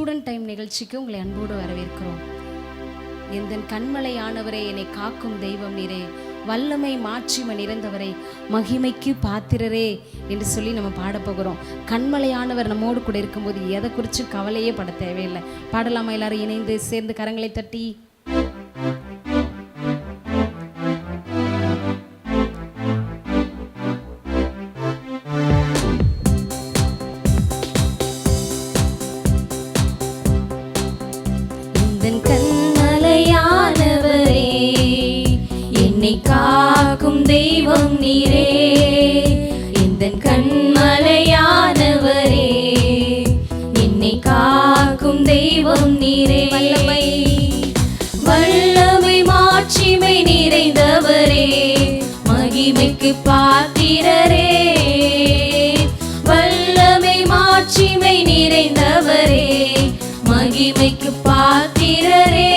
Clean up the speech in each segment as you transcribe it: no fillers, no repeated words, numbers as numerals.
Student time நிகழ்ச்சிக்கு உங்களை அன்போடு வரவேற்கிறோம். எந்தன் கண்மலையானவரே, என்னை காக்கும் தெய்வம் நீரே, வல்லமை மாட்சிமை நிறைந்தவரே, மகிமைக்கு பாத்திரரே என்று சொல்லி நம்ம பாட போகிறோம். கண்மலையானவர் நம்மோடு கூட இருக்கும்போது எதை குறித்து கவலையே பட தேவையில்லை. பாடலாமா? எல்லாரும் இணைந்து சேர்ந்து கரங்களை தட்டி. கண்மலையானவரே, என்னை காக்கும் தெய்வம் நீரே, எந்தன் கண்மலையானவரே, என்னை காக்கும் தெய்வம் நீரே, வல்லமை மாட்சிமை நிறைந்தவரே, மகிமைக்கு பாத்திரரே, வல்லமை மாட்சிமை நிறைந்தவரே, மகிமைக்கு பாத்திரரே,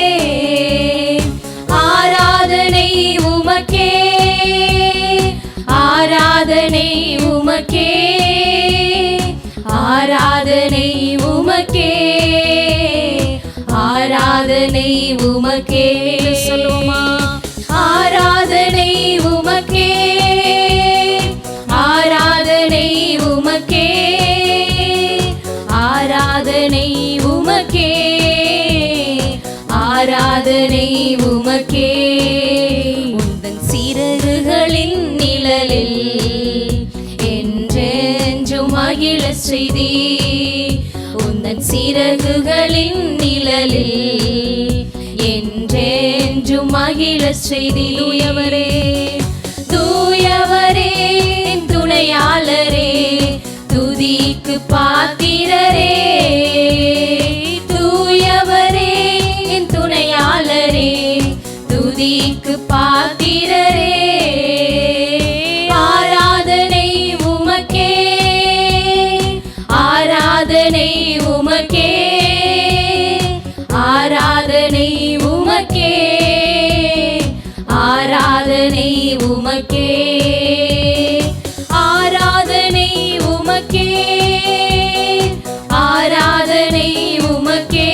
ஆராதனை உமக்கே, ஆராதனை உமக்கே, ஆராதனை உமக்கே, ஆராதனை உமக்கே, சொல்லுமா? ஆராதனை உமக்கே, ஆராதனை உமக்கே, ஆராதனை உமக்கே, ஆராதனை உமக்கே, உந்தன் சிறகுகளின் நிழலில் என்றென்றும் மகிழ செய்தி, உந்தன் சிறகுகளின் நிழலில் என்றென்றும் மகிழ செய்தி, தூயவரே தூயவரே துணையாளரே, துதிக்கு பாத்திரரே, தூயவரே என் துணையாளரே, துதிக்கு பாத்திரரே, ஆராதனை உமக்கே, ஆராதனை உமக்கே, ஆராதனை உமக்கே, ஆராதனை உமக்கே, ஆராதனை உமக்கே, ஆராதனை உமக்கே,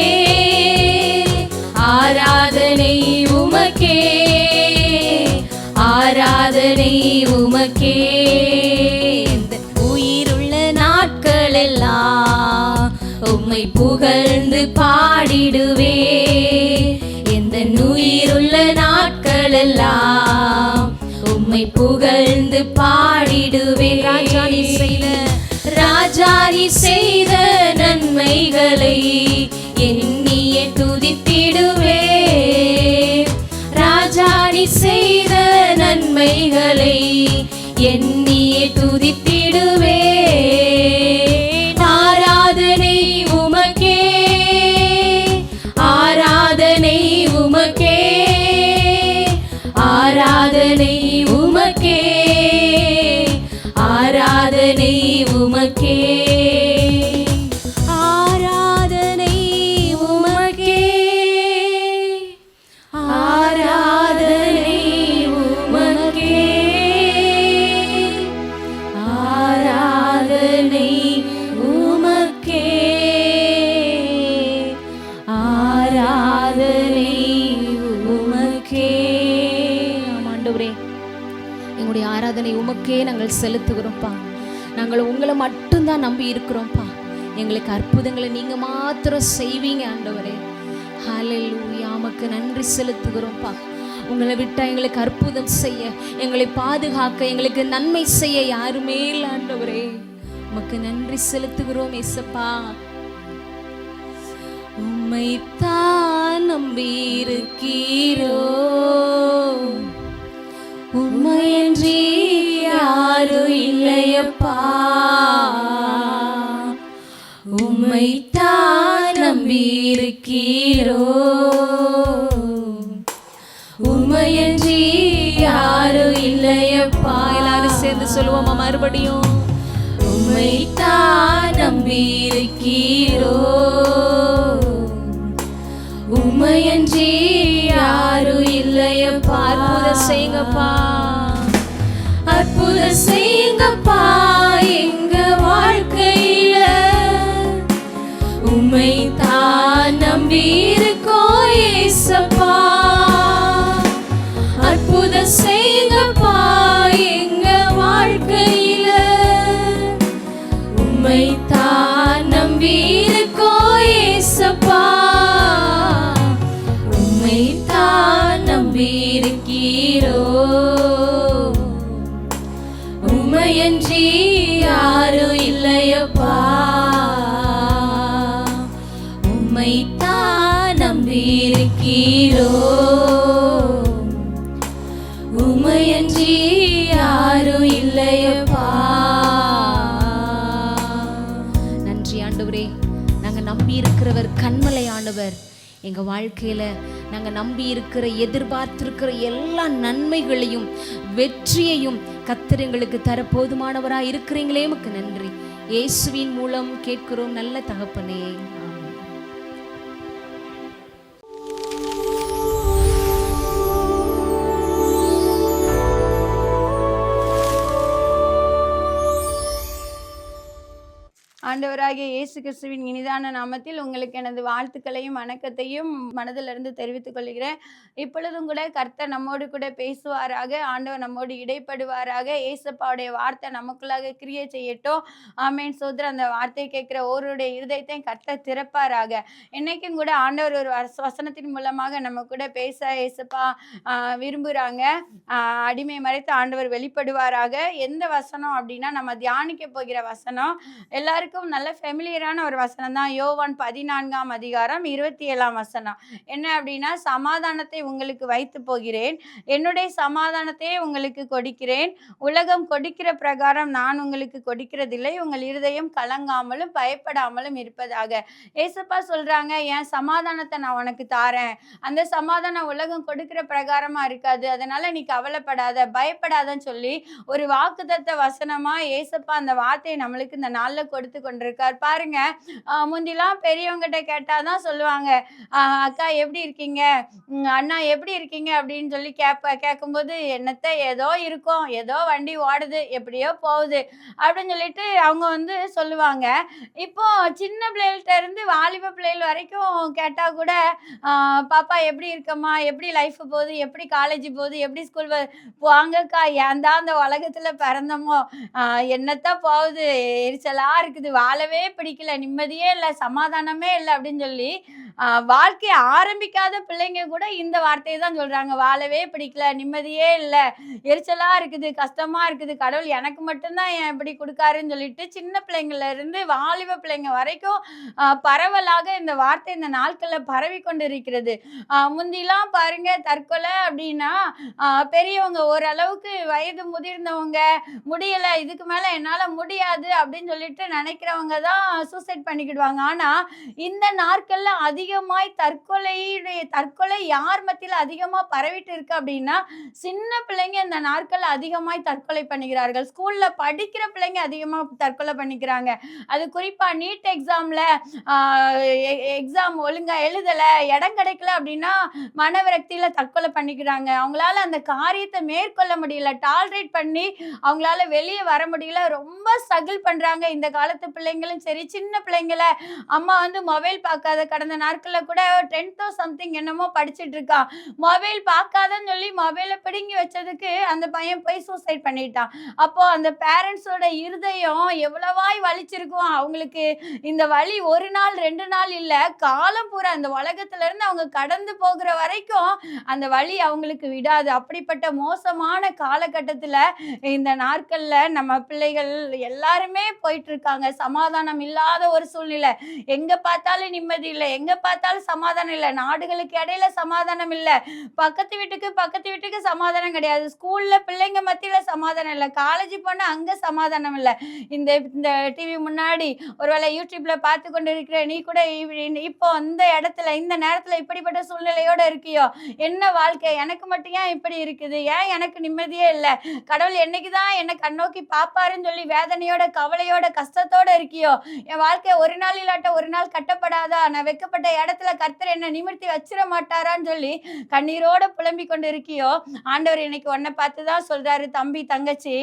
ஆராதனை உமக்கே, ஆராதனை உமக்கே, உயிருள்ள நாட்களெல்லாம் உம்மை புகழ்ந்து பாடிடுவே, எந்த உயிருள்ள நாட்களெல்லாம் உம்மை புகழ்ந்து பாடிடுவே, ராஜாரி செய்த நன்மைகளை எண்ணியே துதித்திடுவே, ராஜாரி செய்த நன்மைகளை எண்ணியே துதித்திடுவே, ஆராதனை உமக்கே, ஆராதனை உமக்கே, ஆராதனை உமக்கே, ஆராதனை உமக்கே, ஆராதனை உமக்கே, ஆராதனை உமக்கே, ஆராதனை உமக்கே, ஆராதனை உமக்கே. ஆண்டவரே, எங்களுடைய ஆராதனை உமக்கே நாங்கள் செலுத்துகிறோம்ப்பா. நாங்கள் உங்களை மட்டும்தான் நம்பி இருக்கிறோம்ப்பா. எங்களுக்கு அற்புதங்களை நீங்க மாத்திரம் செய்வீங்க ஆண்டவரே. ஹல்லேலூயா, உமக்கு நன்றி செலுத்துகிறோம்ப்பா. உங்களை விட்டா எங்களுக்கு அற்புதம் செய்ய, எங்களை பாதுகாக்க, எங்களுக்கு நன்மை செய்ய யாருமே இல்லை ஆண்டவரே. உமக்கு நன்றி செலுத்துகிறோம் ஏசப்பா. உம்மைத்தான் நம்பி இருக்கீரோ, உம்மையன்றி யாரும் இல்லையப்பா, உம்மைத்தான் நம்பி இருக்கீரோ, உம்மையன்றி யாரும் இல்லையப்பா. எல்லாரும் சேர்ந்து சொல்லுவோமா மறுபடியும்? உம்மைத்தான் நம்பி இருக்கீரோ, உம்மையன்றி யாரும் இல்லையப்பா. அற்புதம் செய்யுங்கப்பா, அற்புதம் செய்யுங்கப்பா எங்க வாழ்க்கையில, உம்மை உம்மை தான் நம்பியிருக்கோம் ஏசப்பா, அற்புதம் செய்யுங்கப்பா எங்க வாழ்க்கையில. உம்மை தான் நம்பியிருக்கோம் ஏசப்பா, உம்மை தான் நம்பியிருக்கிறோ, உம்மையன்றி யாரும் இல்லையப்பா, உம்மை தான் நம்பியிருக்கிறோ, உம்மையன்றி யாரும் இல்லையப்பா. நன்றி ஆண்டவரே, நாங்க நம்பி இருக்கிறவர் கண்மலையானவர். எங்க வாழ்க்கையில நாங்க நம்பி இருக்கிற எதிர்பார்த்திருக்கிற எல்லா நன்மைகளையும் வெற்றியையும் கர்த்தர் எங்களுக்கு தர போதுமானவராய் இருக்கிறீங்களே, உமக்கு நன்றி. இயேசுவின் மூலம் கேட்கிறோம் நல்ல தகப்பனே, ஆமென். ஆண்டவராகிய இயேசு கிறிஸ்துவின் இனிதான நாமத்தில் உங்களுக்கு எனது வாழ்த்துக்களையும் வணக்கத்தையும் மனதிலிருந்து தெரிவித்துக் கொள்கிறேன். இப்பொழுதும் கூட கர்த்தர் நம்மோடு கூட பேசுவாராக, ஆண்டவர் நம்மோடு இடைப்படுவாராக. இயேசப்பாவுடைய வார்த்தை நமக்குள்ளாக கிரியை செய்யட்டும். ஆமேன். சோதரர், அந்த வார்த்தையை கேட்கிற ஒருவருடைய இருதயத்தையும் கர்த்தர் திறப்பாராக. இன்னைக்கும் கூட ஆண்டவர் ஒரு வசனத்தின் மூலமாக நம்ம கூட பேச இயேசப்பா விரும்புகிறாங்க. அடிமை மறைத்து ஆண்டவர் வெளிப்படுவாராக. எந்த வசனம் அப்படின்னா, நம்ம தியானிக்க போகிற வசனம் எல்லாருக்கும் நல்ல ஃபெமிலியரான ஒரு வசனம் தான். யோவான் 14ஆம் அதிகாரம் 27ஆம் வசனம் என்ன அப்படின்னா, சமாதானத்தை உங்களுக்கு வைத்து போகிறேன், என்னுடைய சமாதானத்தையே உங்களுக்கு கொடுக்கிறேன், உலகம் கொடுக்கிற பிரகாரம் நான் உங்களுக்கு கொடுக்கிறதில்லை, உங்கள் இருதயம் கலங்காமலும் பயப்படாமலும் இருப்பதாக. ஏசப்பா சொல்றாங்க, என் சமாதானத்தை நான் உனக்கு தாரேன், அந்த சமாதானம் உலகம் கொடுக்கிற பிரகாரமா இருக்காது, அதனால நீ கவலைப்படாத, பயப்படாதன்னு சொல்லி ஒரு வாக்குத்தத்த வசனமா ஏசப்பா அந்த வார்த்தையை நம்மளுக்கு இந்த நாள்ல கொடுத்து கொண்டிருக்கார். பாருங்க, முந்திலாம் பெரியவங்கிட்ட கேட்டாதான் சொல்லுவாங்க, அக்கா எப்படி இருக்கீங்க, அண்ணா எப்படி இருக்கீங்க அப்படின்னு சொல்லி கேட்கும்போது, என்னத்த ஏதோ இருக்கும், ஏதோ வண்டி ஓடுது, எப்படியோ போகுது அப்படின்னு சொல்லிட்டு அவங்க சொல்லுவாங்க. இப்போ சின்ன பிள்ளைகள்கிட்ட இருந்து வாலிப பிள்ளைகள் வரைக்கும் கேட்டா கூட, பாப்பா எப்படி இருக்கம்மா, எப்படி லைஃப் போகுது, எப்படி காலேஜ் போகுது, எப்படி ஸ்கூல் வாங்கக்கா, ஏன் தான் அந்த உலகத்துல பிறந்தமோ, என்னத்தான் போகுது, எரிச்சலா இருக்குது, வாழவே பிடிக்கல, நிம்மதியே இல்லை, சமாதானமே இல்லை அப்படின்னு சொல்லி வாழ்க்கையை ஆரம்பிக்காத பிள்ளைங்க கூட இந்த வார்த்தையை தான் சொல்றாங்க. வாழவே பிடிக்கல, நிம்மதியே இல்லை, எரிச்சலா இருக்குது, கஷ்டமா இருக்குது, கடவுள் எனக்கு மட்டும்தான் ஏன் இப்படி கொடுக்காருன்னு சொல்லிட்டு சின்ன பிள்ளைங்கள்ல இருந்து வாலிப பிள்ளைங்க வரைக்கும் பரவலாக இந்த வார்த்தை இந்த நாட்கள்ல பரவி கொண்டு இருக்கிறது. முந்திலாம் பாருங்க, தற்கொலை அப்படின்னா பெரியவங்க, ஓரளவுக்கு வயது முதிர்ந்தவங்க, முடியல, இதுக்கு மேல என்னால முடியாது அப்படின்னு சொல்லிட்டு நினைக்கிறவங்க தான் சூசைட் பண்ணிக்கிடுவாங்க. ஆனா இந்த நாட்கள்ல அதிகமாய் தற்கொலை யார் மத்தியில அதிகமா பரவிட்டு இருக்கு அப்படின்னா, சின்ன பிள்ளைங்க இந்த நாட்கள்ல அதிகமாய் தற்கொலை பண்ணிக்கிறார்கள். ஸ்கூல்ல படிக்கிற பிள்ளைங்க அதிகமா தற்கொலை பண்ணிக்கிறாங்க. அது குறிப்பா நீட் எக்ஸாம்ல எக்ஸாம் ஒழுங்கா எழுதல, இடம் கிடைக்கல அப்படின்னா மனவிரக்தியில தற்கொலை பண்ணிக்கிறாங்க. அவங்களால அந்த காரியத்தை மேற்கொள்ள முடியல, டாலரேட் பண்ணி அவங்களால வெளியே வர முடியல, ரொம்ப ஸ்ட்ரகிள் பண்றாங்க. இந்த காலத்து பிள்ளைங்களும் சரி, சின்ன பிள்ளைங்களை அம்மா மொபைல் பார்க்காத, கடந்த நாட்கள்ல கூட 10th சம்திங் என்னமோ படிச்சுட்டு இருக்கான், மொபைல் பார்க்காதன்னு சொல்லி மொபைலை பிடுங்கி வச்சதுக்கு அந்த பையன் போய் சூசைட் பண்ணிட்டான். அப்போ அந்த பேரண்ட்ஸோட இருதயம் எவ்வளவாய் வலிச்சிருக்கும். அவங்களுக்கு இந்த வலி ஒரு நாள் 2 நாள் இல்ல, காலம் பூரா அந்த உலகத்துல இருந்து அவங்க கடந்து போகிற வரைக்கும் அந்த வலி அவங்களுக்கு விடாது. அப்படிப்பட்ட மோசமான காலகட்டத்துல இந்த நாட்கள்ல நம்ம பிள்ளைகள் எல்லாருமே போயிட்டு இருக்காங்க. சமாதானம் இல்லாத ஒரு சூழ்நிலை, எங்க பார்த்தாலும் நிம்மதி இல்லை, எங்க பார்த்தாலும் சமாதானம் இல்லை, நாடுகளுக்கு இடையில சமாதானம் இல்லை, பக்கத்து வீட்டுக்கு சமாதானம் கிடையாது, ஸ்கூல்ல பிள்ளைங்க மத்தியில சமாதானம் இல்லை, காலேஜ் போனா அங்க சமாதானம் இல்லை. இந்த டிவி முன்னாடி ஒருவேளை யூடியூப்ல பார்த்து கொண்டு இருக்கிற நீ கூட இப்போ இந்த இடத்துல இந்த நேரத்துல இப்படிப்பட்ட சூழ்நிலையோட இருக்கியோ, என்ன வாழ்க்கை, எனக்கு மட்டும் ஏன் இப்படி இருக்குது, ஏன் எனக்கு நிம்மதியே இல்லை, கடவுள் என்னைக்குதான் என்னை கண்ணோக்கி பாப்பாருன்னு சொல்லி வேதனையோட கவலையோட கஷ்டத்தோட இருக்கியோ, என் வாழ்க்கை ஒரு நாள் இல்லாட்ட ஒரு நாள் கட்டப்படாதா, நான் வைக்கப்பட்ட இந்த இடத்துல கர்த்தர் என்ன நிமிர்த்தி வச்சிட மாட்டாரான்னு சொல்லி கண்ணீரோட புலம்பிக் கொண்டு இருக்கியோ, ஆண்டவர் இன்னைக்கு உன்னை பார்த்து தான் சொல்றாரு, தம்பி தங்கச்சி,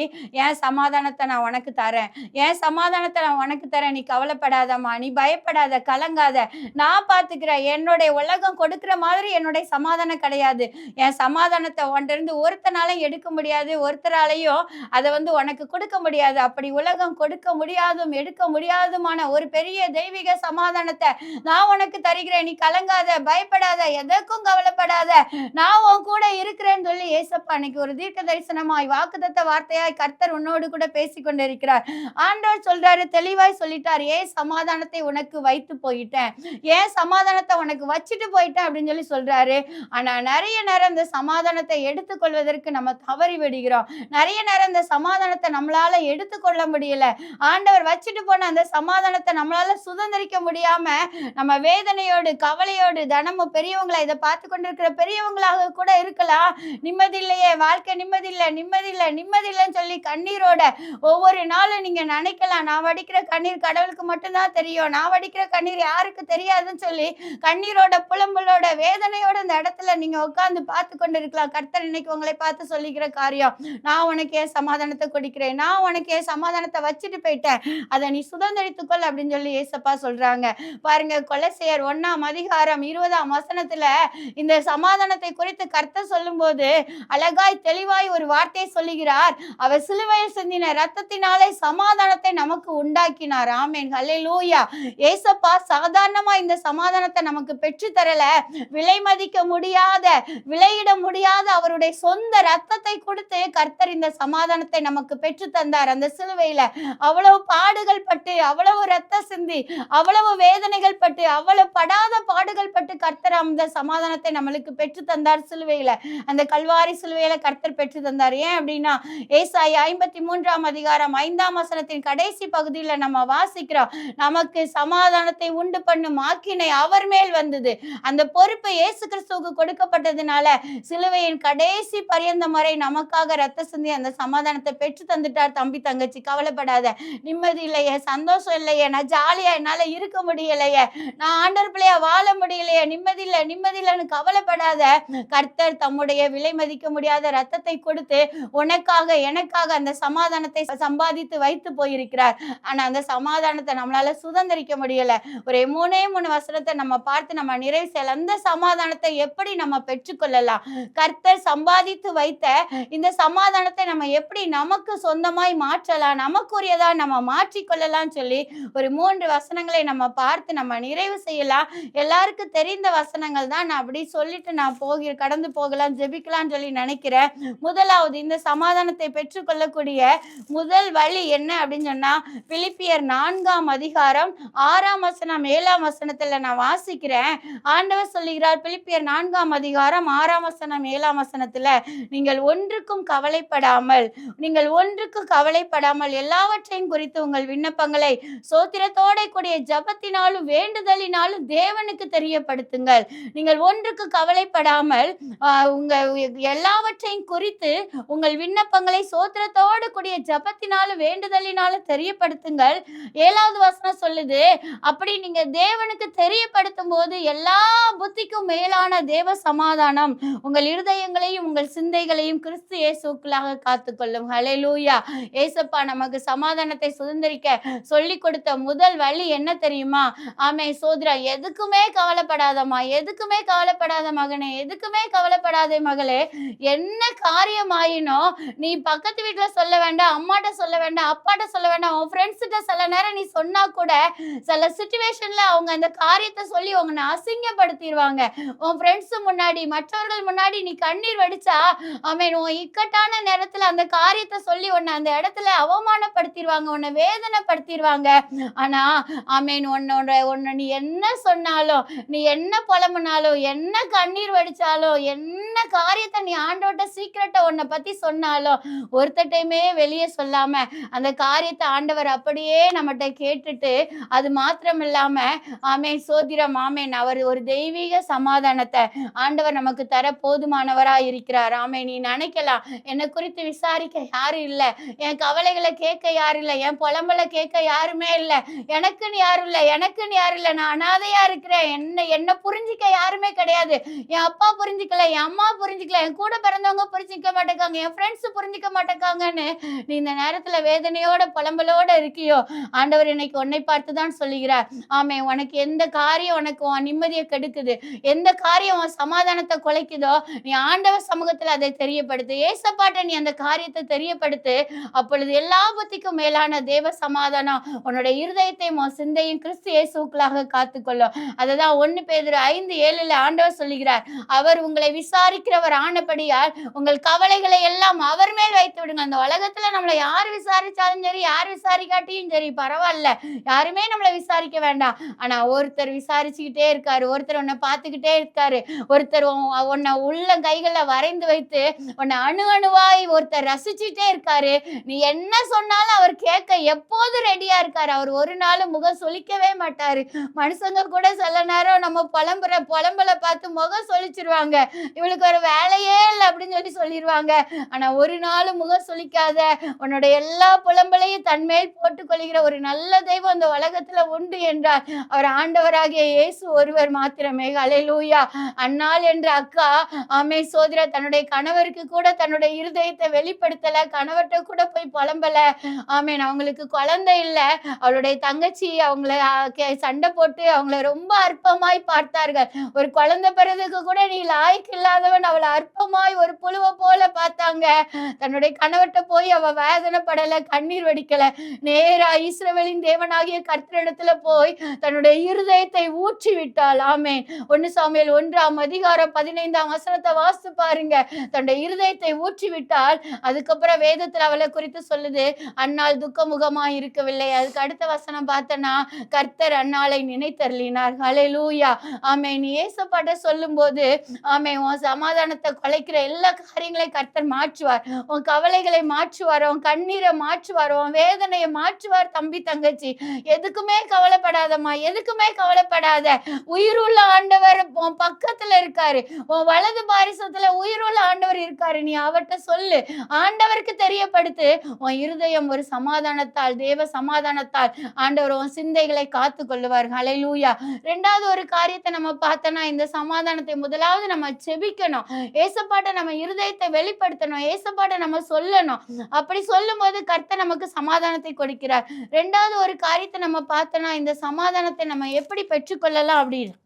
என் சமாதானத்தை நான் உனக்கு தரேன், என் சமாதானத்தை நான் உனக்கு தரேன், நீ கவலைப்படாதம்மா, நீ பயப்படாத, கலங்காத, நான் பார்த்துக்கிறேன். என்னுடைய உலகம் கொடுக்கிற மாதிரி என்னுடைய சமாதானம் கிடையாது. என் சமாதானத்தை உன்கிட்ட ஒருத்தனாலையும் எடுக்க முடியாது, ஒருத்தராலையும் அதை உனக்கு கொடுக்க முடியாது. அப்படி உலகம் கொடுக்க முடியாதும் எடுக்க முடியாதுமான ஒரு பெரிய தெய்வீக சமாதானத்தை நான் உனக்கு தருகிறேன். நீ கலங்காத, பயப்படாத, எதற்கும் கவலைப்படாத, நான் உன் கூட இருக்கிறேன்னு சொல்லி ஏசப்பா இன்னைக்கு ஒரு தீர்க்க தரிசனமாய் வாக்குத்தத்த வார்த்தையாய் கர்த்தர் உன்னோடு கூட பேசிக் கொண்டிருக்கிறார். ஆண்டவர் சொல்றாரு, தெளிவாய் சொல்லிட்டார், ஏன் சமாதானத்தை உனக்கு வைத்து போயிட்டேன், ஏன் சமாதானத்தை உனக்கு வச்சுட்டு போயிட்டேன் அப்படின்னு சொல்லி சொல்றாரு. ஆனா நிறைய நேரம் இந்த சமாதானத்தை எடுத்துக்கொள்வதற்கு நம்ம தவறி விடுகிறோம். நிறைய நேரம் இந்த சமாதானத்தை நம்மளால எடுத்துக்கொள்ள முடியல. ஆண்டவர் வச்சுட்டு போன அந்த சமாதானத்தை நம்மளால சுதந்திரிக்க முடியாம நம்ம வேதனையோடு கவலையோடு தினமும் பெரியவங்களை இதை பார்த்து கொண்டிருக்கிற பெரியவங்களாக கூட இருக்கலாம், நிம்மதி இல்லையே, வாழ்க்கை நிம்மதி இல்லை, நிம்மதி இல்லை, நிம்மதி இல்லைன்னு சொல்லி கண்ணீரோட ஒவ்வொரு நாளும் நீங்க நினைக்கலாம், நான் வடிக்கிற கண்ணீர் கடவுளுக்கு மட்டும்தான் தெரியும், நான் வடிக்கிற கண்ணீர் யாருக்கு தெரியாதுன்னு சொல்லி கண்ணீரோட புலம்பலோட வேதனையோட இந்த இடத்துல நீங்க உட்கார்ந்து பார்த்து கொண்டு இருக்கலாம். கர்த்தர் இன்னைக்கு உங்களை பார்த்து சொல்லிக்கிற காரியம், நான் உனக்கு ஏன் சமாதானத்தை கொடுக்கிறேன், நான் உனக்கு ஏன் சமாதானத்தை வச்சுட்டு போயிட்டேன், அதை நீ சுதந்திரித்துக்கொள் அப்படின்னு சொல்லி ஏசப்பா சொல்றாங்க. பாருங்க, கொலோசியர் 1:20 இந்த சமாதானத்தை குறித்து கர்த்தர் சொல்லும் போது அழகாய் தெளிவாய் ஒரு வார்த்தையை சொல்லுகிறார். அவர் சிலுவையில் சிந்தின ரத்தத்தினாலே சமாதானத்தை நமக்கு உண்டாக்கினார். ஆமென், ஹல்லேலூயா. ஏசப்பா சாதாரணமா இந்த சமாதானத்தை நமக்கு பெற்று தரல, விலை மதிக்க முடியாத, விலையிட முடியாத அவருடைய சொந்த ரத்தத்தை கொடுத்து கர்த்தர் இந்த சமாதானத்தை நமக்கு பெற்று தந்தார். அந்த சிலுவையில அவ்வளவு பாடுகள் பட்டு, அவ்வளவு ரத்த சிந்தி, அவ்வளவு வேதனைகள் பட்டு, அவ்வளவு படாத பாடுகள் பட்டு கர்த்தர் அந்த சமாதானத்தை நம்மளுக்கு பெற்று தந்தார். சிலுவையில, அந்த கல்வாரி சிலுவையில கர்த்தர் பெற்று தந்தார். ஏன் அப்படின்னா, ஏசாயா 53:5 கடைசி பகுதியில நம்ம வாசிக்கிறோம், நமக்கு சமாதானத்தை உண்டு பண்ணும் ஆக்கினை அவர் மேல் வந்தது. அந்த பொறுப்பு இயேசு கிறிஸ்துவுக்கு கொடுக்கப்பட்டதுனால சிலுவையின் கடைசி பரியந்தம் வரை நமக்காக ரத்த சிந்தி அந்த சமாதானத்தை பெற்று தந்துட்டார். தம்பி தங்கச்சி, கவலைப்படாத, நிம்மதி இல்லையே, சந்தோஷம் இல்லையே, நான் ஜாலியா என்னால இருக்க முடியலையே, நான் ஆண்டவர் பிள்ளையா வாழ முடியலையே, நிம்மதி இல்லை, நிம்மதி இல்லைன்னு கவலைப்படாத. கர்த்தர் தம்முடைய விலை மதிக்க முடியாத ரத்தத்தை கொடுத்து உனக்காக எனக்காக அந்த சமாதானத்தை சம்பாதித்து வைத்து போயிருக்கிறார். ஆனா அந்த சமாதானத்தை நம்மளால சுதந்திரிக்க முடியல. ஒரு 3 வசனத்தை நம்ம பார்த்து நம்ம நிறைவு செய்யலாம். அந்த சமாதானத்தை எப்படி நம்ம பெற்றுக்கொள்ளலாம், கர்த்தர் சம்பாதித்து வைத்த இந்த சமாதானத்தை நம்ம எப்படி நமக்கு சொந்தமாய் மாற்றலாம், நமக்குரியதா நம்ம மாற்றிக்கொள்ளலாம் சொல்லி ஒரு 3 வசனங்களை நம்ம பார்த்து நம்ம நிறைவு செய்யலாம். எல்லாருக்கும் தெரிந்த வசனங்கள் தான், நான் அப்படி சொல்லிட்டு நான் கடந்து போகலாம், ஜெபிக்கலாம்னு சொல்லி நினைக்கிறேன். முதலாவது, இந்த சமாதானத்தை பெற்றுக்கொள்ளக்கூடிய முதல் வழி என்ன அப்படின்னு சொன்னா, பிலிப்பியர் 4:6-7 நான் வாசிக்கிறேன். ஆண்டவர் சொல்லுகிறார், பிலிப்பியர் 4:6-7 நீங்கள் ஒன்றுக்கும் கவலைப்படாமல் எல்லாவற்றையும் குறித்து உங்கள் விண்ணப்பங்களை சோத்திரத்தோட கூடிய ஜபத்தினாலும் வேண்டுதலினாலும் தேவனுக்கு தெரியப்படுத்துங்கள். நீங்கள் ஒன்றுக்கு கவலைப்படாமல் உங்க எல்லாவற்றையும் குறித்து உங்கள் விண்ணப்பங்களை சோத்திரத்தோடு கூடிய ஜபத்தினாலும் வேண்டுதலினாலும் தெரியப்படுத்துங்கள். 7வது வசனம் சொல்லுது, அப்படி நீங்க தேவனுக்கு தெரியப்படுத்தும் போது எல்லா புத்திக்கும் மேலான தேவ சமாதானம் உங்கள் இருதயங்களையும் உங்கள் சிந்தைகளையும் கிறிஸ்து இயேசுக்குள்ளாக காத்துக்கொள்ளும். ஹல்லேலூயா. ஏசப்பா நமக்கு சமாதானத்தை சுதந்திரிக்க சொல்லி கொடுத்த முதல் வழி என்ன தெரியுமா? ஆமே சோதரா, எதுக்குமே கவலைப்படாதம்மா, எதுக்குமே கவலைப்படாத மகனே, எதுக்குமே கவலைப்படாத மகளே, என்ன காரியம் ஆயினோ நீ பக்கத்து வீட்டுல சொல்ல வேண்டாம், அம்மாட்ட சொல்ல வேண்டாம், அப்பாட்ட சொல்ல வேண்டாம், உன் ஃப்ரெண்ட்ஸ்கிட்ட சில நேரம் நீ சொன்னா கூட சில சிச்சுவேஷன்ல அவங்க அந்த காரியத்தை சொல்லி உங்களை அசிங்கப்படுத்திடுவாங்க. உன் ஃப்ரெண்ட்ஸ் முன்னாடி, மற்றவர்கள் முன்னாடி நீ கண்ணீர் வடிச்சா, ஆமேன், உன் இக்கட்டான நேரத்துல அந்த காரியத்தை சொல்லி உன்னை அந்த இடத்துல அவமானப்படுத்திடுவாங்க, உன்னை வேதனைப்படுத்திடுவாங்க. ஆனா ஆமேன், உன்னை நீ என்ன சொன்னாலும், நீ என்ன புலம்புனாலும், என்ன கண்ணீர் வடிச்சாலும், என்ன காரியத்தை நீ ஆண்டவர்கிட்ட சீக்கிரட்டை உன்னை பத்தி சொன்னாலும் ஒருத்தட்டையுமே வெளியே சொல்லாம அந்த காரியத்தை ஆண்டவர் அப்படியே நம்மகிட்ட கேட்டுட்டு, அது மாத்திரம் இல்லாம ஆமேன் சோதிரம், ஆமேன், அவர் ஒரு தெய்வீக சமாதானத்தை ஆண்டவர் நமக்கு தர போதுமானவரா இருக்கிறார். ஆமேன், நீ நினைக்கலாம், என்னை குறித்து விசாரிக்க யாரும் இல்லை, என் கவலைகளை கேட்க யாரும் இல்லை, என் புலம்பலை கேட்க யாருமே இல்லை, எனக்குன்னு யாரும் இல்லை, எனக்குன்னு யாரும் இல்லை, நான் அனாதையா தனிமையா இருக்கிறேன், என்ன புரிஞ்சிக்க யாருமே கிடையாது, என் அப்பா புரிஞ்சுக்கல, என் அம்மா புரிஞ்சுக்கல, என் கூட பிறந்தவங்க புரிஞ்சிக்க மாட்டேங்காங்க, என் ஃப்ரெண்ட்ஸ் புரிஞ்சிக்க மாட்டேங்காங்கன்னு நீ இந்த நேரத்துல வேதனையோட புலம்பலோட இருக்கியோ, ஆண்டவர் இன்னைக்கு உன்னை பார்த்துதான் சொல்லுகிறார். ஆமே, உனக்கு எந்த காரியம் உனக்கு உன் நிம்மதியை கெடுக்குது, எந்த காரியம் உன் சமாதானத்தை குலைக்குதோ, நீ ஆண்டவர் சமூகத்துல அதை தெரியப்படுத்து. ஏசப்பாட்ட நீ அந்த காரியத்தை தெரியப்படுத்து. அப்பொழுது எல்லா புத்திக்கும் மேலான தேவ சமாதானம் உன்னோட இருதயத்தையும் உன் சிந்தையும் கிறிஸ்து இயேசுவுக்குள்ளாக காத்துக்கொள்ளும். அதுதான் 1 பேதுரு 5:7 ஆண்டவர் சொல்லுகிறார், அவர் உங்களை விசாரிக்கிறவர் ஆனபடியால் உங்கள் கவலைகளை எல்லாம் அவர் மேல் வைத்து விடுங்க. அந்த உலகத்துல நம்மளை யார் விசாரிச்சாலும் சரி, யார் விசாரிக்காட்டியும் சரி பரவாயில்ல, யாருமே நம்மளை விசாரிக்க வேண்டாம். ஆனா ஒருத்தர் விசாரிச்சுக்கிட்டே இருக்காரு, ஒருத்தர் உன்னை பார்த்துக்கிட்டே இருக்காரு, ஒருத்தர் உன்னை உள்ள கைகளை வரைந்து வைத்து உன்னை அணுவாய் ஒருத்தர் ரசிச்சுட்டே இருக்காரு. நீ என்ன சொன்னாலும் அவர் கேட்க எப்போது ரெடியா இருக்காரு. அவர் ஒரு நாள் முகம் சொலிக்கவே மாட்டாரு. மனுஷங்க கூட சில நேரம் நம்ம புலம்பலை பார்த்து முகம் சொலிச்சிருவாங்க, இவளுக்கு ஒரு வேலையே இல்லை அப்படின்னு சொல்லிடுவாங்க. ஆனா ஒரு நாள் முகம் சொலிக்காத உன்னோட எல்லா புலம்பலையும் தன்மேல் போட்டுக் கொள்கிற ஒரு நல்ல தெய்வம் இந்த உலகத்துல உண்டு என்றால் அவர் ஆண்டவராகிய இயேசு ஒருவர் மாத்திரமே. ஹல்லேலூயா. அன்னாள் என்ற அக்கா ஆமே சோதரா தன்னுடைய கணவருக்கு கூட தன்னுடைய இருதயத்தை வெளிப்படுத்தல, கணவர்கிட்ட கூட போய் புலம்பல. ஆமேன். அவங்களுக்கு குழந்தை இல்ல, அவளுடைய தங்கச்சி அவங்கள சண்டை போட்டு அவங்கள ரொம்ப அற்பமாய் பார்த்தார்கள். ஒரு குழந்தை பிறதுக்கு கூட நீ லாய்க்கு இல்லாதவன், அவளை அற்பமாய் ஒரு புழுவை போல பார்த்தாங்க. தன்னுடைய கணவர்கிட்ட போய் அவ வேதனைப்படல, கண்ணீர் வடிக்கல. நேரா இஸ்ரவேலின் தேவனாகிய கர்த்தரிடத்துல போய் தன்னுடைய இருதயத்தை ஊற்றி விட்டாள். ஆமேன். 1 சாமுவேல் 1:15 வாசித்து பாருங்க. தன்னுடைய இருதயத்தை ஊற்றி விட்டால் அதுக்கப்புறம் வேதத்துல அவளை குறித்து சொல்லுது, அன்னாள் துக்கமுகமா இருக்கவில்லை. அதுக்கு அடுத்த வசனம் பார்த்தனா, கர்த்தர் அன்னாளை நினைத்தருளினார். ஹல்லேலூயா. ஆமென். நீ ஏசப்பாட்ட சொல்லும் போது ஆமென், உன் சமாதானத்தை குலைக்கிற எல்லா காரியங்களையும் கர்த்தர் மாற்றுவார். உன் கவலைகளை மாற்றுவார், உன் கண்ணீரை மாற்றுவார், உன் வேதனையை மாற்றுவார். தம்பி தங்கச்சி, எதுக்குமே கவலைப்படாதம்மா, எதுக்குமே கவலைப்படாத. உயிருள்ள ஆண்டவர் உன் பக்கத்துல இருக்காரு, உன் வலது பாரிசத்துல உயிருள்ள ஆண்டவர் இருக்காரு. நீ அவர்கிட்ட சொல்லு, ஆண்டவருக்கு தெரியப்படுத்து. உன் இருதயம் ஒரு சமாதானத்தால், தேவ சமாதானத்தால் ஆண்டவர் உன் சிந்தைகளை காத்து கொள்ளுவார். ஹல்லேலூயா. 2வது ஒரு காரியத்தை நம்ம பார்த்தோம்னா, இந்த சமாதானத்தை முதலாவது நம்ம செபிக்கணும், ஏசப்பாட்ட நம்ம இருதயத்தை வெளிப்படுத்தணும், ஏசப்பாட்ட நம்ம சொல்லணும். அப்படி சொல்லும் போது கர்த்தர் நமக்கு சமாதானத்தை கொடுக்கிறார். 2வது ஒரு காரியத்தை நம்ம பார்த்தோம்னா, இந்த சமாதானத்தை நம்ம எப்படி பெற்றுக்கொள்ளலாம் அப்படின்னு,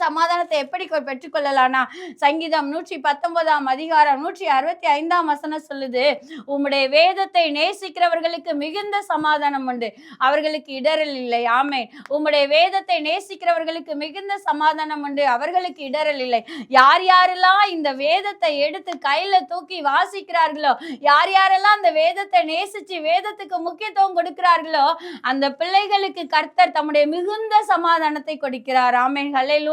சமாதானத்தை எப்படி பெற்றுக்கொள்ளலாம்னா, சங்கீதம் 119:165 சொல்லுது, உம்முடைய வேதத்தை நேசிக்கிறவர்களுக்கு மிகுந்த சமாதானம் உண்டு, அவர்களுக்கு இடரல் இல்லை. ஆமென். உம்முடைய வேதத்தை நேசிக்கிறவர்களுக்கு மிகுந்த சமாதானம் உண்டு, அவர்களுக்கு இடரல் இல்லை. யார் யாரெல்லாம் இந்த வேதத்தை எடுத்து கையில தூக்கி வாசிக்கிறார்களோ, யார் யாரெல்லாம் அந்த வேதத்தை நேசிச்சு வேதத்துக்கு முக்கியத்துவம் கொடுக்கிறார்களோ, அந்த பிள்ளைகளுக்கு கர்த்தர் தம்முடைய மிகுந்த சமாதானத்தை கொடுக்கிறார். ஆமென். ஹல்லேலூயா.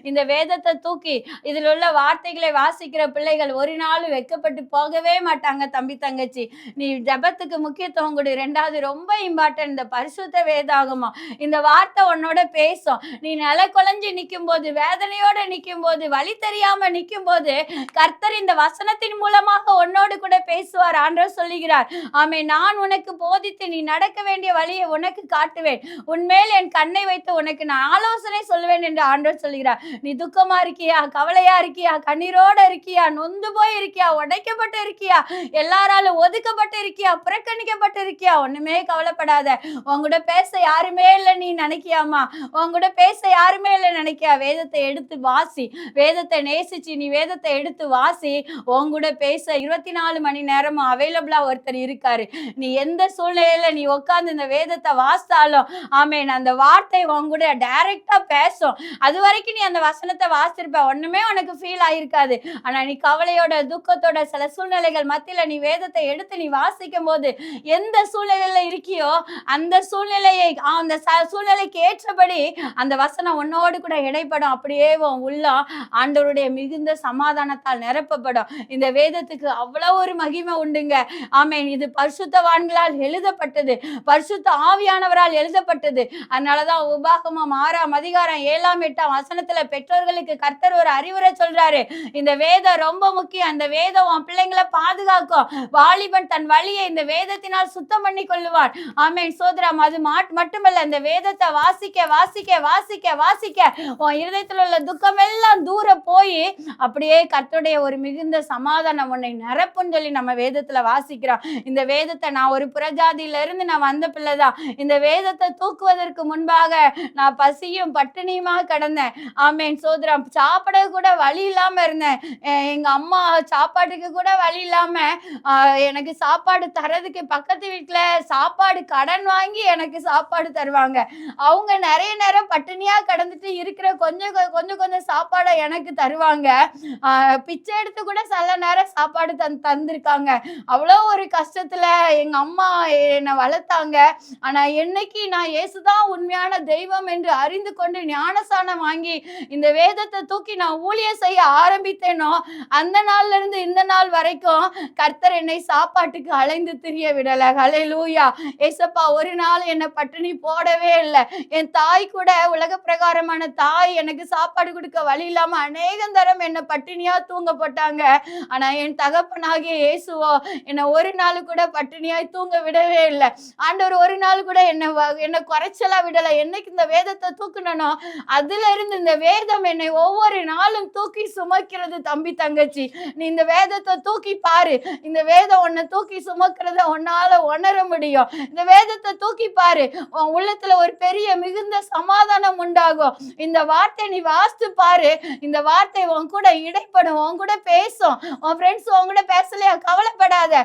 இந்த வேதத்தை தூக்கி இதில் உள்ள வார்த்தைகளை வாசிக்கிற பிள்ளைகள் ஒரு நாள் வெட்கப்பட்டு போகவே மாட்டாங்க. தம்பி தங்கச்சி, நீ ஜபத்துக்கு முக்கியத்துவம் கொடு. 2வது ரொம்ப இம்பார்ட்டன்ட், இந்த பரிசுத்த வேதாகமம். இந்த வார்த்தை உன்னோட பேசும். நீ நில குலைஞ்சு நிற்கும் போது, வேதனையோட நிற்கும் போது, வழி தெரியாம நிற்கும் போது, கர்த்தர் இந்த வசனத்தின் மூலமாக உன்னோடு கூட பேசுவார். ஆண்டவர் சொல்லுகிறார், ஆமே, நான் உனக்கு போதித்து நீ நடக்க வேண்டிய வழியை உனக்கு காட்டுவேன், உன்மேல் என் கண்ணை வைத்து உனக்கு நான் ஆலோசனை சொல்வேன் என்று ஆண்டவர் சொல்லுகிறார். நீ துக்கமா இருக்கியா, கவலையா இருக்கியா, கண்ணீரோட இருக்கியா, நொந்து போய் இருக்கியா, உடைக்கப்பட்டு இருக்கியா, எல்லாராலும் ஒதுக்கப்பட்டு இருக்கியா, புறக்கணிக்கப்பட்டு இருக்கியா, ஒண்ணுமே கவலைப்படாத. உங்கூட பேச யாருமே இல்லை நீ நினைக்கியாமா, உங்கூட பேச யாருமே இல்லை நினைக்கியா, வேதத்தை எடுத்து வாசி, வேதத்தை நேசிச்சு நீ வேதத்தை எடுத்து வாசி. உங்கூட பேச 24 மணி நேரமும் அவைலபிளா ஒருத்தர் இருக்காரு. நீ எந்த சூழ்நிலையில நீ உட்கார்ந்து இந்த வேதத்தை வாசித்தாலும் ஆமேன், அந்த வார்த்தை உங்கூட டைரக்டா பேசும். அது வரைக்கும் நீ அந்த வசனத்தை வாசிருப்ப, ஒண்ணுமே உனக்கு ஃபீல் ஆயிருக்காது. ஆனா நீ கவலையோட துக்கத்தோட சில சூழ்நிலைகள் மத்தியில நீ வேதத்தை எடுத்து நீ வாசிக்கும் போது, எந்த சூழ்நிலையில இருக்கியோ அந்த சூழ்நிலையை, அந்த சூழ்நிலைக்கு ஏற்றபடி அந்த வசனம் உன்னோடு கூட இடைப்படும். அப்படியே உள்ள ஆண்டவருடைய மிகுந்த சமாதானத்தால் நிரப்பப்படும். இந்த வேதத்துக்கு அவ்வளவு ஒரு மகிமை உண்டுங்க. ஆமேன். இது பரிசுத்தவான்களால் எழுதப்பட்டது, பரிசுத்த ஆவியானவரால் எழுதப்பட்டது. அதனாலதான் உபாகமம் 6:7-8 17 வசனத்துல பெற்றோர்களுக்கு கர்த்தர் ஒரு அறிவுரை சொல்றாரு. இந்த வேதம் ரொம்ப முக்கியம். அந்த வேதம் உன் பிள்ளைங்களை பாதுகாக்கும். வாலிபன் தன் வழியை இந்த வேதத்தினால் சுத்தம் பண்ணி கொள்ளுவான். ஆமென் சோதரம். அது மட்டுமல்ல, இந்த வேதத்தை வாசிக்க வாசிக்க வாசிக்க வாசிக்க உன் இருதயத்தில் உள்ள துக்கம் எல்லாம் தூர போய் அப்படியே கர்த்தருடைய ஒரு மிகுந்த சமாதானம் உன்னை நிரப்புன்னு சொல்லி நம்ம வேதத்துல வாசிக்கிறோம். இந்த வேதத்தை நான் ஒரு புறஜாதியில இருந்து நான் வந்த பிள்ளைதான். இந்த வேதத்தை தூக்குவதற்கு முன்பாக நான் பசியும் பட்டினியுமாக கிடந்தேன். ஆமென் சோதரம். சாப்பிட கூட வழி இல்லாம இருந்தேன். எங்க அம்மா சாப்பாட்டுக்கு கூட வழி இல்லாம எனக்கு சாப்பாடு தரதுக்கு பக்கத்து வீட்டுல சாப்பாடு கடன் வாங்கி எனக்கு சாப்பாடு தருவாங்க. அவங்க நிறைய நேரம் பட்டினியா கடந்துட்டு இருக்கிற கொஞ்சம் கொஞ்சம் சாப்பாடை எனக்கு தருவாங்க. பிச்சை எடுத்து கூட சில நேரம் சாப்பாடு தந்திருக்காங்க. அவ்வளோ ஒரு கஷ்டத்துல எங்க அம்மா என்னை வளர்த்தாங்க. ஆனா என்னைக்கு நான் இயேசுதான் உண்மையான தெய்வம் என்று அறிந்து கொண்டு ஞானஸ்நானம் வாங்கி இந்த வேதத்தை தூக்கி நான் ஊழியம் செய்ய ஆரம்பித்தேனோ, அந்த நாள்ல இருந்து இந்த நாள் வரைக்கும் கர்த்தர் என்னை சாப்பாட்டுக்கு அலைந்து திரிய விடல. ஹல்லேலூயா. ஏசப்பா ஒரு நாள் என்னை பட்டினி போடவே இல்லை. என் தாய் கூட உலக பிரகாரமான தாய் எனக்கு சாப்பாடு கொடுக்க வழி இல்லாம அநேகம் தரம் என்னை பட்டினியா தூங்க போட்டாங்க. ஆனா என் தகப்பனாகிய இயேசுவோ என்னை ஒரு நாள் கூட பட்டினியாய் தூங்க விடவே இல்லை. ஆண்டவர் ஒரு நாள் கூட என்னை குறைச்சலா விடல. என்னைக்கு இந்த வேதத்தை தூக்குனோ அதுல இருந்து இந்த வேதம் என்னை ஒவ்வொரு நாளும் தூக்கி சுமக்கிறது. தம்பி தங்கச்சி, நீ இந்த வேதத்தை தூக்கி பாரு. இந்த வேதம் உன்னை தூக்கி சுமக்கிறத உன்னால உணர முடியும். இந்த வேதத்தை தூக்கி பாரு. உன் உள்ளத்துல ஒரு பெரிய மிகுந்த சமாதானம் உண்டாகும். இந்த வார்த்தை நீ வாசித்து பாரு. இந்த வார்த்தை உன் கூட இடைப்படும், உன் கூட பேசும். உன் ஃப்ரெண்ட்ஸ் உன் கூட பேசலையா, கவலைப்படாத.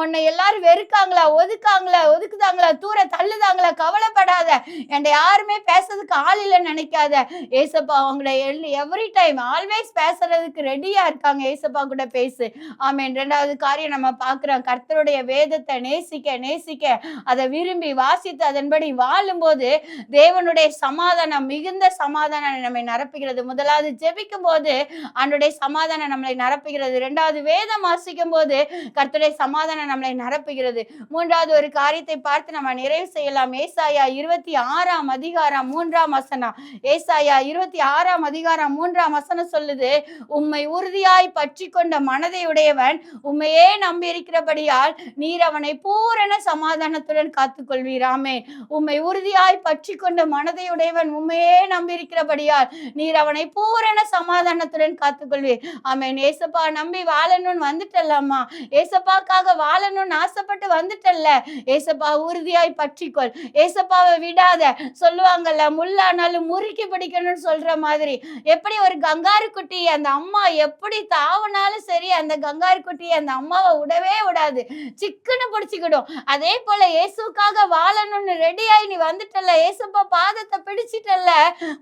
உன்னை எல்லாரும் வெறுக்காங்களா, ஒதுக்குதாங்களா, தூர தள்ளுதாங்களா, கவலைப்படாத. என்கிட்ட யாருமே பேசுறதுக்கு ஆள் இல்லைன்னு நினைக்காத. ஏசப்பா உங்களை எவ்ரி டைம் ஆல்வேஸ் பேசுறதுக்கு ரெடியா இருக்காங்க. ஏசப்பா கூட பேசு. ஆமென். 2வது காரியம் நம்ம பார்க்கிறோம். கர்த்தருடைய வேதத்தை நேசிக்க நேசிக்க அதை விரும்பி வாசித்து அதன்படி வாழும்போது தேவனுடைய சமாதானம், மிகுந்த சமாதானம் நம்மை நிரப்புகிறது. முதலாவது ஜெபிக்கும் போது ஆண்டவருடைய சமாதானம் நம்மளை நிரப்புகிறது. 2வது வேதம் வாசிக்கும் போது கர்த்தருடைய சமாதானம் நம்மளை நிரப்புகிறது. 3வது ஒரு காரியத்தை பார்த்து நம்ம நிறைவு செய்யலாம். ஏசாயா 26ஆம் அதிகாரம் 3ஆம் வசனம். ஏசாயா 26ஆம் அதிகாரம் 3ஆம் வசனம் சொல்லுது, உம்மை உறுதியாய் பற்றி கொண்ட மனதை உடையவன் உம்மையே நம்பி இருக்கிறபடியால் நீர் அவனை பூரண சமாதானத்துடன் காத்துக்கொள்வீர். ஆமென். உம்மை உறுதியாய் பற்றி கொண்ட மனதை உடையவன் உம்மையே நம்பி இருக்கிறபடியால் நீர் அவனை பூரண சமாதானத்துடன் காத்துக்கொள்வீர். ஆமென். ஏசப்பா நம்பி வாழணும்னு வந்துட்டல்லம்மா, ஏசப்பாக்காக வாழணும்னு ஆசைப்பட்டு வந்துட்டல்ல, ஏசப்பா உறுதியாய் பற்றிக்கொள். ஏசப்பாவை விடாத. சொல்லுவாங்கல்ல, முள்ளானாலும் முறுக்கி பிடிக்கணும்னு சொல்ற மாதிரி, எப்படி ஒரு கங்காரு குட்டி அந்த அம்மா எப்படி தாவனாலும் சரி அந்த கங்காரு குட்டி அந்த அம்மாவை விடவே விடாது, சிக்குன்னு பிடிச்சிக்கிடும். அதே போல இயேசுக்காக வாழணும்னு ரெடியாய் நீ வந்துட்டல்ல, ஏசப்பா பாதத்தை பிடிச்சிட்டல்ல,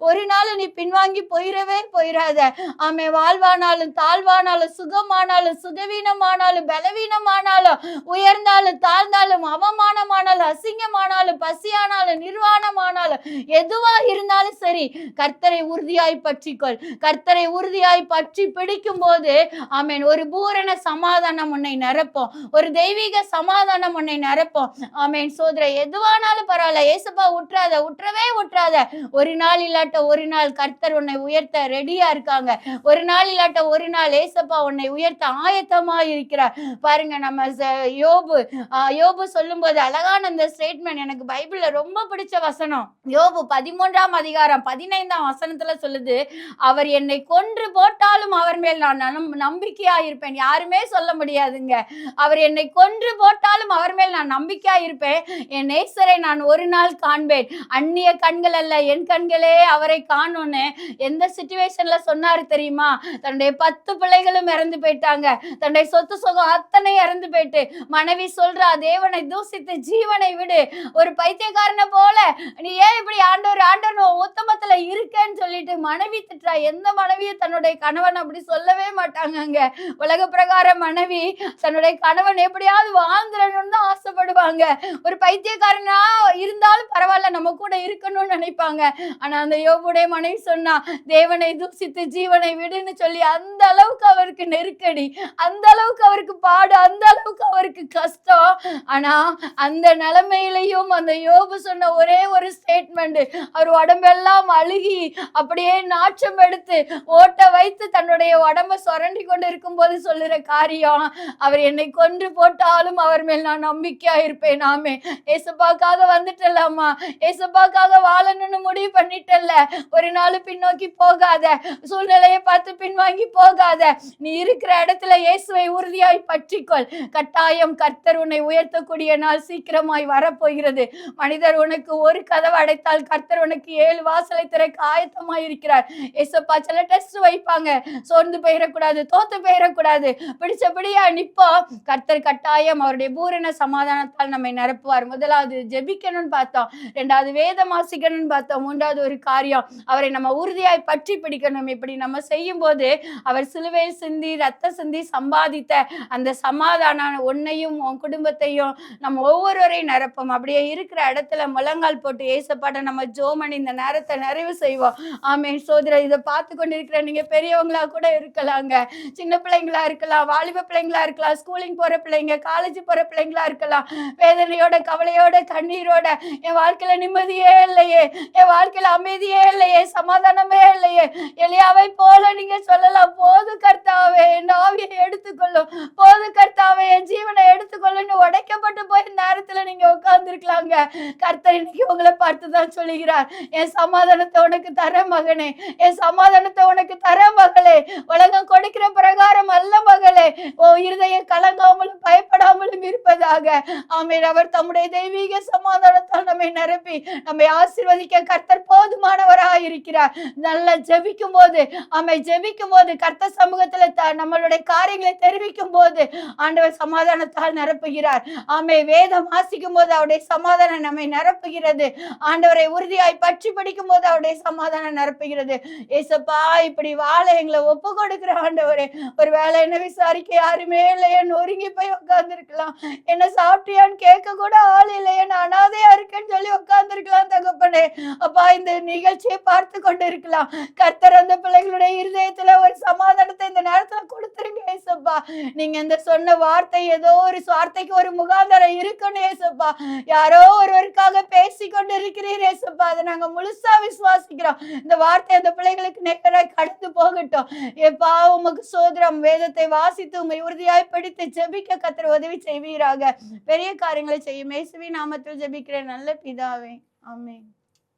ஒரு நாள் நீ பின்வாங்கி போயிடாத. ஆமே. வாழ்வானாலும் தாழ்வானாலும் சுகமானாலும் சுகவீனமானாலும் பலவீனமானாலும் உயர்ந்தாலும் தாழ்ந்தாலும் அவமானமானாலும் அசிங்கமானாலும் பசியானாலும் நிர்வாணமானாலும் எதுவா இருந்தாலும் சரி கர்த்தரை உறுதியாய் பற்றிக்கொள். கர்த்தரை உறுதியாய் பற்றி பிடிக்கும் போது ஆமென், ஒரு பூரண சமாதானம் உன்னை நிரப்போம். ஒரு தெய்வீக சமாதானம் உன்னை நிரப்போம். ஆமென். சோதர எதுவானாலும் பரவாயில்ல, ஏசப்பா உற்றவே உற்றாத. ஒரு நாள் இல்லாட்ட ஒரு நாள் கர்த்தர் உன்னை உயர்த்த ரெடியா இருக்காங்க. ஒரு நாள் இல்லாட்ட ஒரு நாள் ஏசப்பா உன்னை உயர்த்த ஆயத்தமா இருக்கிறார். பாருங்க, நம்ம யோபு சொல்லும் போது அழகான அந்த ஸ்டேட்மெண்ட் எனக்கு பைபிள்ல ரொம்ப பிடிச்ச வசனம். யோபு 13ஆம் அதிகாரம் 15ஆம் வசனத்துல சொல்லுது, அவர் என்னை கொன்று போட்டாலும் அவர் மேல் நான் நம்பிக்கையா இருப்பேன். யாருமே சொல்ல முடியாதுங்க. அவர் என்னை கொன்று போட்டாலும் அவர் மேல் நான் நம்பிக்கையா இருப்பேன். என் நேசரை நான் ஒரு நாள் காண்பேன். அந்நிய கண்கள் அல்ல, என் கண்களே அவரை காணும்னு எந்த சிச்சுவேஷன்ல சொன்னாரு தெரியுமா? தன்னுடைய 10 பிள்ளைகளும் இறந்து போயிட்டாங்க. தன்னுடைய சொத்து சுகம் அத்தனை இறந்து போயிட்டு மனைவி சொல்றா, தேவனை தூசித்து ஜீவனை விடு. ஒரு பைத்தியக்காரனை போல நீ ஏன் இப்படி ஆண்டவர் உத்தமத்துல இருக்கேன்னு சொல்லிட்டு மனைவி திட்டுறா. எந்த மனைவியும் தன்னுடைய கணவன் அப்படி சொல்லவே மாட்டாங்க. உலக பிரகார மனைவி தன்னுடைய கணவன் எப்படியாவது வாழ்ந்துடணும்னு தான் ஆசைப்படுவாங்க. ஒரு பைத்தியக்காரனா இருந்தாலும் பரவாயில்ல, நம்ம கூட இருக்கணும்னு நினைப்பாங்க. ஆனா அந்த யோபுடைய மனைவி சொன்னா, தேவனை தூசித்து ஜீவனை விடுன்னு சொல்லி அந்த அளவுக்கு அவருக்கு நெருக்கடி, அந்த அளவுக்கு அவருக்கு பாடு, அந்த அளவுக்கு அவருக்கு கஷ்டம். ஆனா அந்த நிலைமையிலையும் அந்த யோபு சொன்ன ஒரே ஒரு ஸ்டேட்மெண்ட், அவர் உடம்பெல்லாம் அழுகி நோக்கி அப்படியே நாச்சம் எடுத்து ஓட்ட வைத்து தன்னுடைய உடம்ப சுரண்டி கொண்டு இருக்கும் போது சொல்லுற காரியம், அவர் என்னை கொன்று போட்டாலும் அவர் மேல் நான் நம்பிக்கையா இருப்பேன். ஆமே, ஏசப்பாக்காக வந்துட்டலாமா, ஏசப்பாக்காக வாழணும்னு முடிவு பண்ணிட்டல்ல, ஒரு நாள் பின்னோக்கி போகாத, சூழ்நிலையை பார்த்து பின்வாங்கி போகாத, நீ இருக்கிற இடத்துல இயேசுவை உறுதியாய் பற்றிக்கொள். கட்டாயம் கர்த்தர் உன்னை உயர்த்தக்கூடிய நாள் சீக்கிரமாய் வரப்போகிறது. மனிதர் உனக்கு ஒரு கதவை அடைத்தால் கர்த்தர் உனக்கு 7 வாசலை திறக்க ஆயத்தமாய் இருக்கிறார். ஏசப்பா சில டெஸ்ட் வைப்பாங்க, சோர்ந்து போயிடக்கூடாது, தோத்து போயிடக்கூடாது, பிடிச்சபடியா நிப்போம். கர்த்தர் கட்டாயம் அவருடைய பூரண சமாதானத்தால் நம்மை நிரப்புவார். முதலாவது ஜெபிக்கணும்னு பார்த்தோம், 2வது வேதம் வாசிக்கணும்னு பார்த்தோம், 3வது ஒரு காரியம், அவரை நம்ம உறுதியாய் பற்றி பிடிக்கணும். இப்படி நம்ம செய்யும் போது அவர் சிலுவையில் சிந்தி ரத்தம் சிந்தி சம்பாதித்த அந்த சமாதானம் உன்னையும் உன் குடும்பத்தையும் நம்ம ஒவ்வொருவரையும் நிரப்பும். அப்படியே இருக்கிற இடத்துல முழங்கால் போட்டு ஏசப்பாட்ட நம்ம ஜோமன் இந்த நேரத்தை நிறைவு செய்வோம். ஆமென். சோதரர், இதை பார்த்து கொண்டு இருக்கிற நீங்க பெரியவங்களா கூட இருக்கலாங்க, சின்ன பிள்ளைங்களா இருக்கலாம், வாலிப பிள்ளைங்களா இருக்கலாம், ஸ்கூலிங் போற பிள்ளைங்க, காலேஜ் போற பிள்ளைங்களா இருக்கலாம். வேதனையோட, கவலையோட, கண்ணீரோட, என் வாழ்க்கையில நிம்மதியே இல்லையே, என் வாழ்க்கையில அமைதியே இல்லையே, சமாதானமே இல்லையே, எலியாவை போல நீங்க சொல்லலாம், போது கர்த்தாவே என் ஆவியை எடுத்துக்கொள்ளும், போது கர்த்தாவே என் ஜீவனை எடுத்துக்கொள்ளுன்னு உடைக்கப்பட்டு போய் நேரத்துல நீங்க உட்கார்ந்து இருக்கலாங்க. கர்த்தர் இன்னைக்கு உங்களை பார்த்துதான் சொல்லுகிறார், என் சமாதானத்தை உனக்கு தர மகனே, என் சமாதானத்தை உனக்கு தர மகளே, உலகம் கொடுக்கிற பிரகாரம் அல்ல மகளே, ஓ இருதயம் கலங்காமலும் பயப்படாமலும் இருப்பதாக. ஆமென். அவர் தம்முடைய தெய்வீக சமாதானத்தால் நம்மை நிரப்பி நம்மை ஆசீர்வதிக்க கர்த்தர் போதுமானவராக இருக்கிறார். நல்லா ஜெபிக்கும் போது, ஜெபிக்கும் போது, கர்த்தர் சமூகத்துல நம்மளுடைய காரியங்களை தெரிவிக்கும் போது ஆண்டவர் சமாதானத்தால் நிரப்புகிறார். வேதம் வாசிக்கும் போது அவருடைய சமாதானம் நம்மை நிரப்புகிறது. ஆண்டவரை உறுதியாய் பற்றி படிக்கும் போது அவருடைய சமாதானம் நிரப்புகிறது. ஏசப்பா, இப்படி வாழ எங்களை ஒப்பு கொடுக்கிற ஆண்டவரே, ஒரு வேலை என்ன விசாரிக்க யாருமே இல்லையே, நொறுங்கி போய் உட்கார்ந்து இருக்கலாம், என்ன சாப்பிட்டியான்னு கேட்க கூட ஆள் இல்லையே, அனாதையா இருக்கேன்னு சொல்லி உட்கார்ந்து இருக்கலாம் தகப்பனே. அப்பா, இந்த நிகழ்ச்சியை பார்த்து கொண்டு இருக்கலாம். கர்த்தர் அந்த பிள்ளைகளுடைய இருதயத்துல ஒரு சமாதானத்தை இந்த நேரத்துல கொடுத்துருங்க ஏசப்பா. நீங்க இந்த சொன்ன வார்த்தை ஏதோ ஒரு வார்த்தைக்கு ஒரு முகாந்தரம் இருக்கணும் ஏசப்பா. யாரோ ஒருவருக்காக பேசி கொண்டு இருக்கிறீர் ஏசப்பா, அதை நாங்க முழுசா விசுவாசிக்கிறோம். இந்த வார்த்தை அந்த பிள்ளைகளுக்கு நேராய் கடந்து போகட்டும். எப்பா, உமக்கு சோதரம், வேதத்தை வாசித்து உண்மை உறுதியாய் படித்து ஜெபிக்க கர்த்தர் உதவி செய்வீராக. பெரிய காரியங்களை செய்யும் இயேசுவின் நாமத்தில் ஜெபிக்கிறேன் நல்ல பிதாவே, ஆமென்.